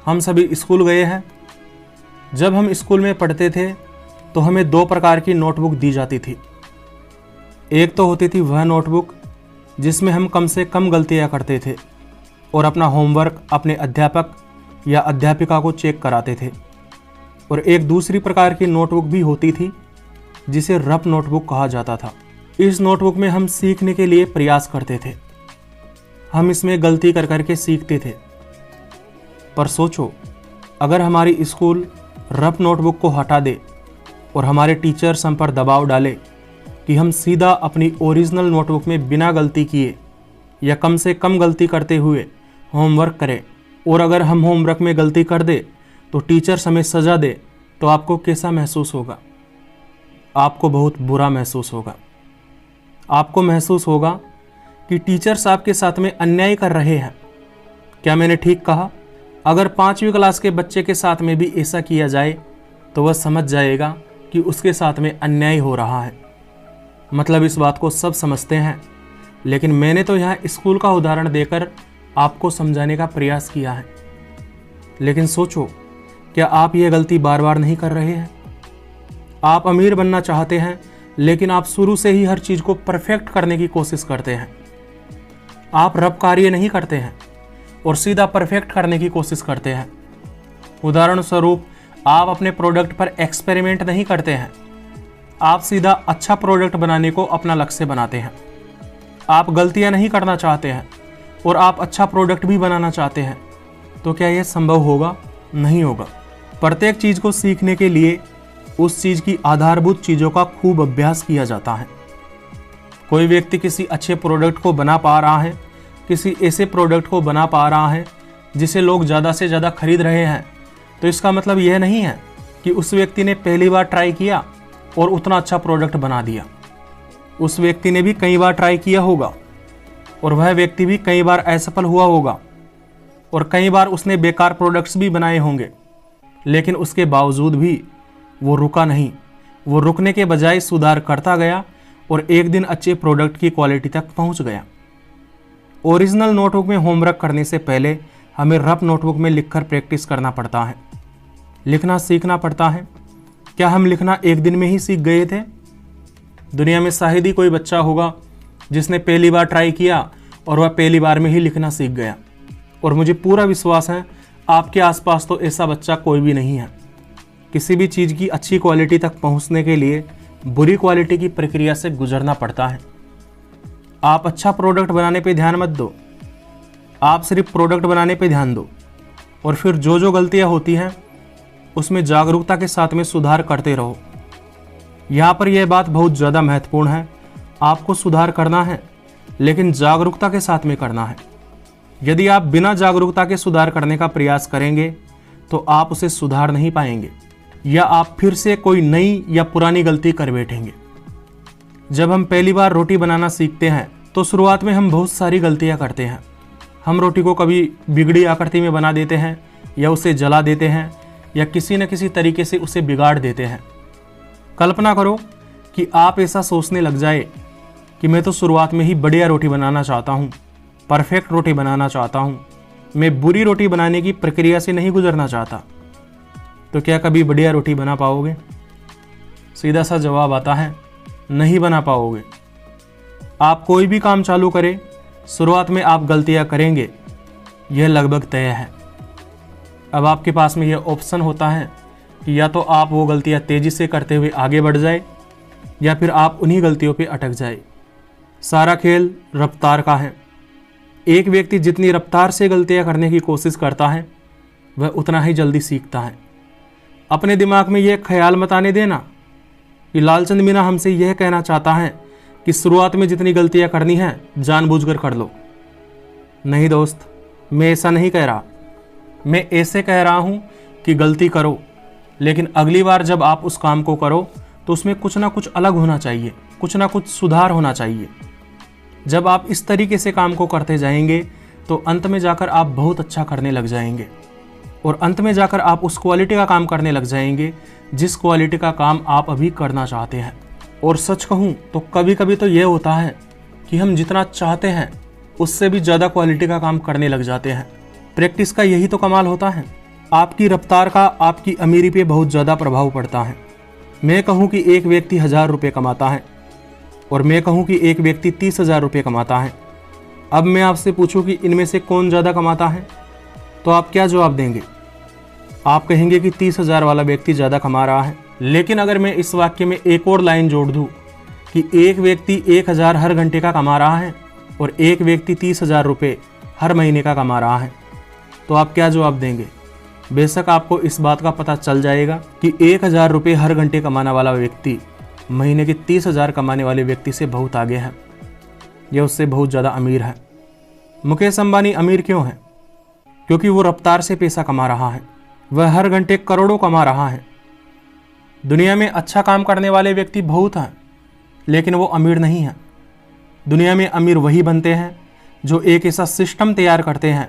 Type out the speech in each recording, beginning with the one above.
हम सभी स्कूल गए हैं। जब हम स्कूल में पढ़ते थे तो हमें 2 प्रकार की नोटबुक दी जाती थी। एक तो होती थी वह नोटबुक जिसमें हम कम से कम गलतियाँ करते थे और अपना होमवर्क अपने अध्यापक या अध्यापिका को चेक कराते थे। और एक दूसरी प्रकार की नोटबुक भी होती थी जिसे रफ नोटबुक कहा जाता था। इस नोटबुक में हम सीखने के लिए प्रयास करते थे। हम इसमें गलती कर करके सीखते थे। पर सोचो, अगर हमारी स्कूल रफ नोटबुक को हटा दे और हमारे टीचर्स हम पर दबाव डाले कि हम सीधा अपनी ओरिजिनल नोटबुक में बिना गलती किए या कम से कम गलती करते हुए होमवर्क करें, और अगर हम होमवर्क में गलती कर दे तो टीचर्स हमें सज़ा दे, तो आपको कैसा महसूस होगा? आपको बहुत बुरा महसूस होगा। आपको महसूस होगा कि टीचर्स आपके साथ में अन्याय कर रहे हैं। क्या मैंने ठीक कहा? अगर 5वीं क्लास के बच्चे के साथ में भी ऐसा किया जाए तो वह समझ जाएगा कि उसके साथ में अन्याय हो रहा है। मतलब इस बात को सब समझते हैं, लेकिन मैंने तो यहाँ स्कूल का उदाहरण देकर आपको समझाने का प्रयास किया है। लेकिन सोचो, क्या आप ये गलती बार बार नहीं कर रहे हैं? आप अमीर बनना चाहते हैं, लेकिन आप शुरू से ही हर चीज़ को परफेक्ट करने की कोशिश करते हैं। आप रफ कार्य नहीं करते हैं और सीधा परफेक्ट करने की कोशिश करते हैं। उदाहरण स्वरूप, आप अपने प्रोडक्ट पर एक्सपेरिमेंट नहीं करते हैं। आप सीधा अच्छा प्रोडक्ट बनाने को अपना लक्ष्य बनाते हैं। आप गलतियां नहीं करना चाहते हैं और आप अच्छा प्रोडक्ट भी बनाना चाहते हैं। तो क्या यह संभव होगा? नहीं होगा। प्रत्येक चीज़ को सीखने के लिए उस चीज़ की आधारभूत चीज़ों का खूब अभ्यास किया जाता है। कोई व्यक्ति किसी अच्छे प्रोडक्ट को बना पा रहा है, किसी ऐसे प्रोडक्ट को बना पा रहा है जिसे लोग ज़्यादा से ज़्यादा खरीद रहे हैं, तो इसका मतलब यह नहीं है कि उस व्यक्ति ने पहली बार ट्राई किया और उतना अच्छा प्रोडक्ट बना दिया। उस व्यक्ति ने भी कई बार ट्राई किया होगा और वह व्यक्ति भी कई बार असफल हुआ होगा और कई बार उसने बेकार प्रोडक्ट्स भी बनाए होंगे, लेकिन उसके बावजूद भी वो रुका नहीं। वो रुकने के बजाय सुधार करता गया और एक दिन अच्छे प्रोडक्ट की क्वालिटी तक पहुंच गया। ओरिजिनल नोटबुक में होमवर्क करने से पहले हमें रफ नोटबुक में लिखकर प्रैक्टिस करना पड़ता है, लिखना सीखना पड़ता है। क्या हम लिखना एक दिन में ही सीख गए थे? दुनिया में शायद ही कोई बच्चा होगा जिसने पहली बार ट्राई किया और वह पहली बार में ही लिखना सीख गया। और मुझे पूरा विश्वास है आपके आसपास तो ऐसा बच्चा कोई भी नहीं है। किसी भी चीज़ की अच्छी क्वालिटी तक पहुंचने के लिए बुरी क्वालिटी की प्रक्रिया से गुजरना पड़ता है। आप अच्छा प्रोडक्ट बनाने पे ध्यान मत दो, आप सिर्फ प्रोडक्ट बनाने पे ध्यान दो और फिर जो जो गलतियां होती हैं उसमें जागरूकता के साथ में सुधार करते रहो। यहाँ पर यह बात बहुत ज़्यादा महत्वपूर्ण है। आपको सुधार करना है, लेकिन जागरूकता के साथ में करना है। यदि आप बिना जागरूकता के सुधार करने का प्रयास करेंगे तो आप उसे सुधार नहीं पाएंगे, या आप फिर से कोई नई या पुरानी गलती कर बैठेंगे। जब हम पहली बार रोटी बनाना सीखते हैं तो शुरुआत में हम बहुत सारी गलतियां करते हैं। हम रोटी को कभी बिगड़ी आकृति में बना देते हैं, या उसे जला देते हैं, या किसी न किसी तरीके से उसे बिगाड़ देते हैं। कल्पना करो कि आप ऐसा सोचने लग जाए कि मैं तो शुरुआत में ही बढ़िया रोटी बनाना चाहता हूँ, परफेक्ट रोटी बनाना चाहता हूँ, मैं बुरी रोटी बनाने की प्रक्रिया से नहीं गुजरना चाहता। तो क्या कभी बढ़िया रोटी बना पाओगे? सीधा सा जवाब आता है, नहीं बना पाओगे। आप कोई भी काम चालू करें, शुरुआत में आप गलतियां करेंगे, यह लगभग तय है। अब आपके पास में यह ऑप्शन होता है कि या तो आप वो गलतियां तेज़ी से करते हुए आगे बढ़ जाए, या फिर आप उन्हीं गलतियों पे अटक जाए। सारा खेल रफ्तार का है। एक व्यक्ति जितनी रफ्तार से गलतियां करने की कोशिश करता है, वह उतना ही जल्दी सीखता है। अपने दिमाग में यह ख्याल मत आने देना कि लालचंद मीना हमसे यह कहना चाहता है कि शुरुआत में जितनी गलतियां करनी है जानबूझकर कर लो। नहीं दोस्त, मैं ऐसा नहीं कह रहा। मैं ऐसे कह रहा हूं कि गलती करो, लेकिन अगली बार जब आप उस काम को करो तो उसमें कुछ ना कुछ अलग होना चाहिए, कुछ ना कुछ सुधार होना चाहिए। जब आप इस तरीके से काम को करते जाएंगे तो अंत में जाकर आप बहुत अच्छा करने लग जाएंगे, और अंत में जाकर आप उस क्वालिटी का काम करने लग जाएंगे जिस क्वालिटी का काम आप अभी करना चाहते हैं। और सच कहूँ तो कभी कभी तो यह होता है कि हम जितना चाहते हैं उससे भी ज़्यादा क्वालिटी का काम करने लग जाते हैं। प्रैक्टिस का यही तो कमाल होता है। आपकी रफ्तार का आपकी अमीरी पे बहुत ज़्यादा प्रभाव पड़ता है। मैं कहूँ कि एक व्यक्ति 1000 रुपये कमाता है और मैं कहूँ कि एक व्यक्ति 30,000 रुपये कमाता है। अब मैं आपसे पूछूं कि इनमें से कौन ज़्यादा कमाता है, तो आप क्या जवाब देंगे? आप कहेंगे कि 30,000 वाला व्यक्ति ज़्यादा कमा रहा है। लेकिन अगर मैं इस वाक्य में एक और लाइन जोड़ दूँ कि एक व्यक्ति 1000 हर घंटे का कमा रहा है और एक व्यक्ति 30,000 रुपये हर महीने का कमा रहा है, तो आप क्या जवाब देंगे? बेशक आपको इस बात का पता चल जाएगा कि 1000 रुपये हर घंटे कमाने वाला व्यक्ति महीने के 30,000 कमाने वाले व्यक्ति से बहुत आगे है, यह उससे बहुत ज़्यादा अमीर है। मुकेश अंबानी अमीर क्यों है? क्योंकि वो रफ्तार से पैसा कमा रहा है, वह हर घंटे करोड़ों कमा रहा है। दुनिया में अच्छा काम करने वाले व्यक्ति बहुत हैं, लेकिन वो अमीर नहीं हैं। दुनिया में अमीर वही बनते हैं जो एक ऐसा सिस्टम तैयार करते हैं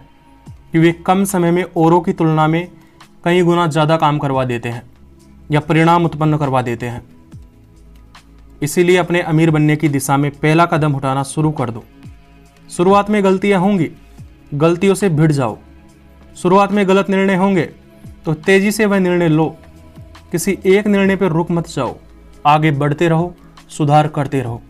कि वे कम समय में औरों की तुलना में कई गुना ज़्यादा काम करवा देते हैं या परिणाम उत्पन्न करवा देते हैं। इसीलिए अपने अमीर बनने की दिशा में पहला कदम उठाना शुरू कर दो। शुरुआत में गलतियां होंगी, गलतियों से भिड़ जाओ। शुरुआत में गलत निर्णय होंगे तो तेजी से वह निर्णय लो। किसी एक निर्णय पर रुक मत जाओ, आगे बढ़ते रहो, सुधार करते रहो।